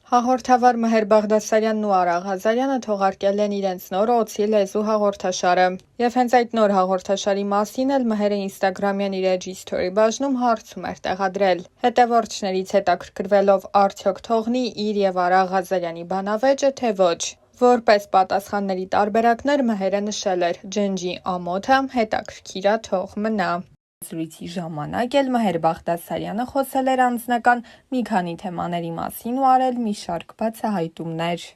Հաղորդավար Մհեր Բաղդասարյանն ու Արա Ղազարյանը թողարկել են իրենց նոր «Օձի լեզու» հաղորդաշարը։ Եվ հենց այդ նոր հաղորդաշարի մասին էլ Մհերը ինստագրամյան իր էջի սթորի բաժնում հարցում էր տեղադրել։ Հետևորդներից հետաքրքրվելով արդյոք թողնի իր եւ Արա Ղազարյանի բանավեճը, թե ոչ։ Որպես պատասխանների տարբերակներ Մհերը նշել էր ջնջի ամոթը, հետաքրքիր ա թող մնա։ Զրույցի ժամանակ էլ Մհեր Բաղդասարյանը խոսել էր անձնական մի քանի թեմաների մասին ու արել մի շարք բացահայտումներ։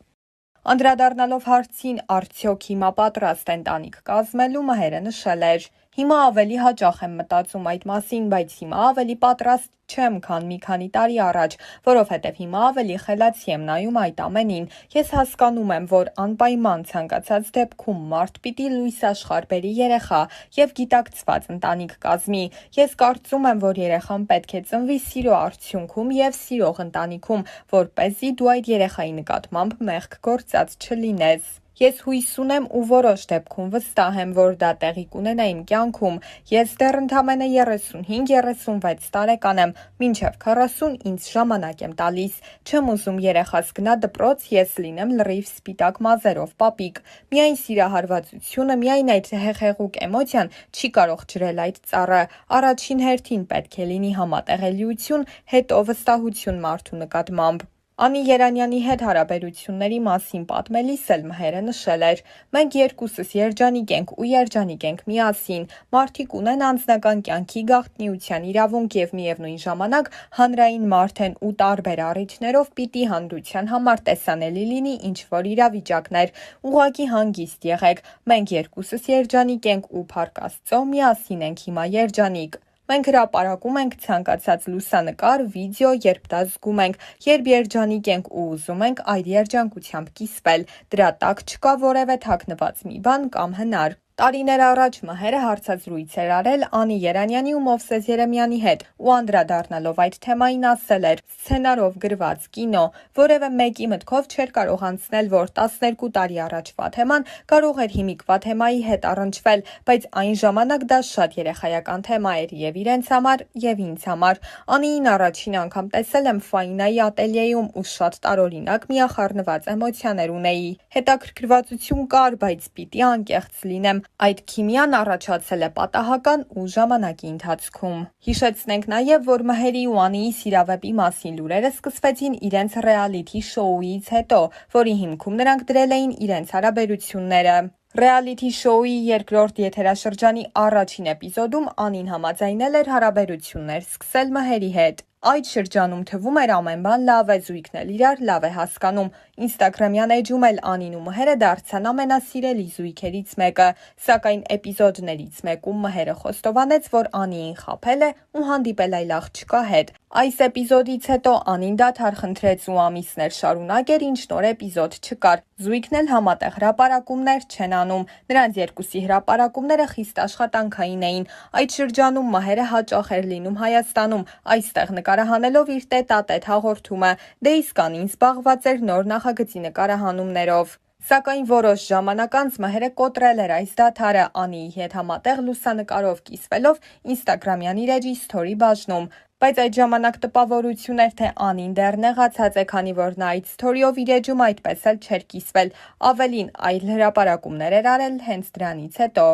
Անդրադառնալով հարցին արդյոք հիմա պատրաստ են տանիք կազմելու, Մհերը նշել էր. Հիմա ավելի հաճախ եմ մտածում այդ մասին, բայց հիմա ավելի պատրաստ չեմ, քան մի քանի տարի առաջ, որովհետև հիմա ավելի խելացի եմ նայում այդ ամենին։ Ես հասկանում եմ, որ անպայման ցանկացած դեպքում մարդ պիտի լույս աշխարհ բերի երեխա եւ գիտակցված ընտանիք կազմի։ Ես կարծում եմ, որ երեխան պետք է ծնվի սիրո արդյունքում եւ սիրող ընտանիքում, որպեսզի դու այդ երեխայի նկատմամբ մեղք գործած չլինես։ Ես հույս ունեմ ու որոշ դեպքում վստահ եմ, որ դա տեղի կունենա իմ կյանքում։ Ես դեռ ընդամենը 35-36 տարեկան եմ, մինչև 40 ինձ ժամանակ եմ տալիս։ Չեմ ուզում երեխաս գնա դպրոց, ես լինեմ լրիվ սպիտակ մազերով պապիկ։ Միայն սիրահարվածությունը, միայն այդ հեղեղուկ էմոցիան չի կարող ջրել այդ ծառը։ Առաջին հերթին պետք է լինի համատեղելիություն, հետո վստահություն մարդու նկատմամբ։ Անի Երանյանի հետ հարաբերությունների մասին պատմելիս էլ Մհերը նշել էր. Մենք երկուսս երջանիկ ենք ու երջանիկ ենք միասին։ Մարդիկ ունեն անձնական կյանքի գաղտնիության իրավունք եւ միևնույն ժամանակ հանրային մարդ են ու տարբեր առիթներով պիտի հանրության համար տեսանելի լինի ինչ-որ իրավիճակներ։ Ուղղակի հանգիստ եղեք։ Մենք երկուսս երջանիկ ենք ու փառք Աստծո միասին ենք հիմա երջանիկ։ Մենք հրապարակում ենք ցանկացած լուսանկար, վիդեո, երբ դա զգում ենք, երբ երջանիկ ենք ու ուզում ենք այդ երջանկությամբ կիսվել։ Դրա տակ չկա որևէ թաքնված մի բան կամ հնար։ Տարիներ առաջ Մհերը հարցազրույց էր արել Անի Երանյանի ու Մովսես Երեմյանի հետ ու անդրադառնալով այդ թեմային ասել էր. սցենարով գրված կինո, որևէ մեկի մտքով չէր կարող անցնել, որ 12 տարի առաջվա թեման կարող էր հիմիկվա թեմայի հետ առնչվել, բայց այն ժամանակ դա շատ երեխայական թեմա էր եւ իրենց համար եւ ինձ համար։ Անիին առաջին անգամ տեսել եմ Ֆայնայի ատելյեում ու շատ տարօրինակ միախառնված էմոցիաներ ունեի։ Հետաքրքրվածություն կար, բայց պիտի անկեղծ լինեմ։ Այդ քիմիան առաջացել է պատահական ու ժամանակի ընթացքում։ Հիշեցնենք նաև, որ Մհերի ու Անիի սիրավեպի մասին լուրերը սկսվեցին իրենց ռեալիթի շոուից հետո, որի հիմքում նրանք դրել էին իրենց հարաբերությունները։ Ռեալիթի շոուի երկրորդ եթերաշրջանի առաջին էպիզոդում Անին համաձայնել էր հարաբերություններ սկսել Մհերի հետ։ Այդ շրջանում թվում էր ամեն բան լավ է, զույգն էլ իրար լավ է հասկանում։ Ինստագրամյան էջում էլ Անին ու Մհերը դարձան ամենասիրելի զույգերից մեկը, սակայն էպիզոդներից մեկում Մհերը խոստովանեց, որ Անիին խաբել է ու հանդիպել այլ աղջկա հետ։ Այս էպիզոդից հետո Անին դադար խնդրեց ու ամիսներ շարունակ էր, ինչ նոր էպիզոդ չկար։ Զույգն էլ համատեղ հրապարակումներ չեն անում։ Նրանց երկուսի հրապարակումները խիստ աշխատանքային էին։ Այդ շրջանում Մհերը հաճախ էր լինում Հայաստանում, այստեղ նկարահանելով իր տետ-ա-տետ հաղորդումը, դե իսկ Անին զբաղված էր նոր նախագծի նկարահանումներով։ Սակայն որոշ ժամանակ անց Մհերը կոտրել էր այս դադարը Անիի հետ համատեղ լուսանկարով կիսվելով ինստագրամյան իր էջի սթորի բաժնում։ Բայց այդ ժամանակ տպավորություն էր, թե Անին դեռ նեղացած է, քանի որ նա այդ սթորիով իր էջում այդպես էլ չէր կիսվել։ Ավելին, այլ հրապարակումներ էր արել հենց դրանից հետո։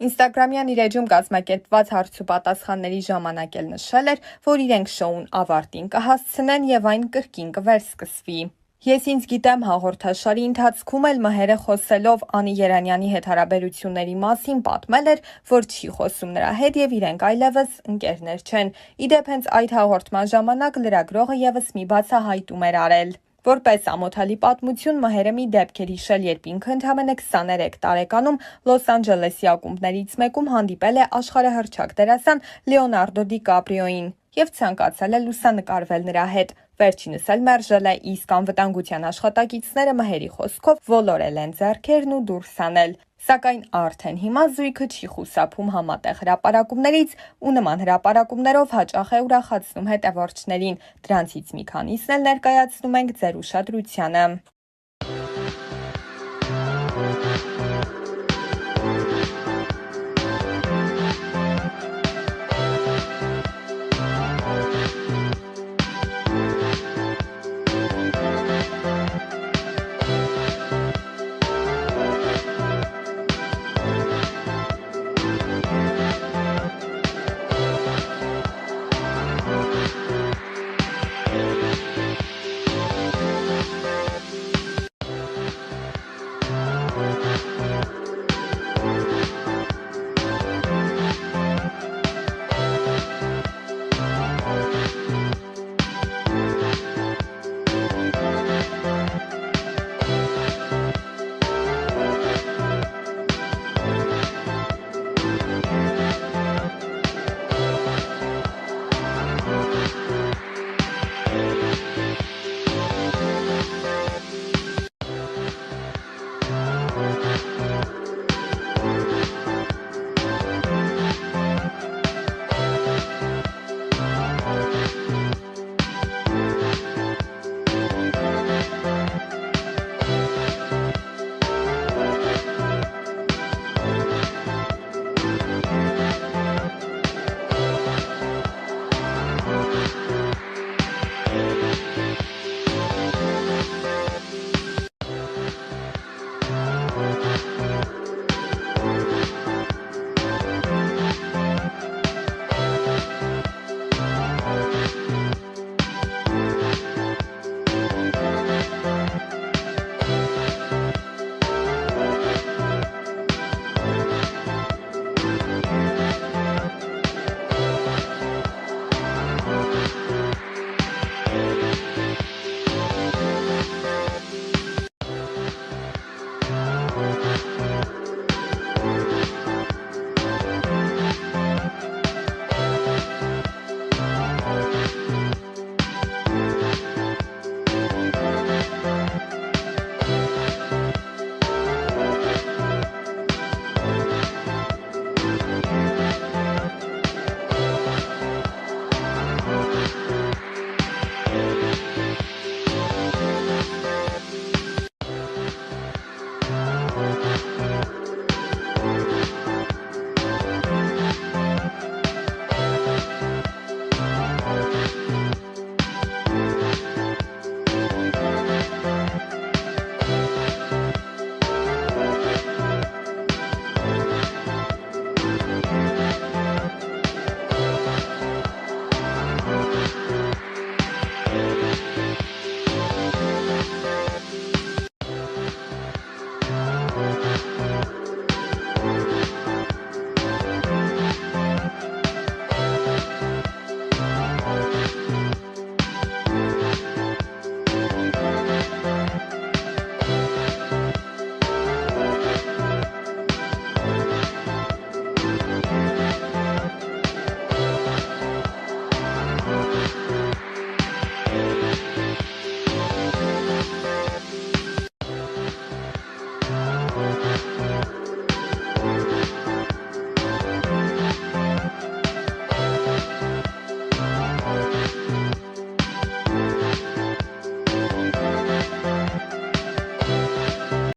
Ինստագրամյան իր էջում կազմակերպված հարց ու պատասխանների ժամանակ էլ նշել էր, որ իրենք շոուն ավարտին կհասցնեն եւ այն կրկին կվերսկսվի։ Ես ինձ գիտեմ հաղորդաշարի ընթացքում էլ Մհերը խոսելով Անի Երանյանի հետ հարաբերությունների մասին պատմել էր, որ չի խոսում նրա հետ եւ իրենք այլևս ընկերներ չեն։ Իդեպ հենց այդ հաղորդման ժամանակ լրագրողը եւս մի բացահայտում էր արել։ Որպես ամոթալի պատմություն Մհերը մի դեպք էր հիշել, երբ ինքը ընդամենը 23 տարեկանում Լոս Անջելեսի ակումբներից մեկում հանդիպել է աշխարհահռչակ դերասան Լեոնարդո Դի Կապրիոին եւ ցանկացել է լուսանկարվել նրա հետ։ Վերջինս էլ մերժել է, իսկ անվտանգության աշխատակիցները Մհերի խոսքով ոլորել են ձեռքերն ու դուրս հանել։ Սակայն արդեն հիմա զույգը չի խուսափում համատեղ հրապարակումներից ու նման հրապարակումներով հաճախ է ուրախացնում հետևորդներին։ Դրանցից մի քանիսն էլ ներկայացնում ենք ձեր ուշադրությանը։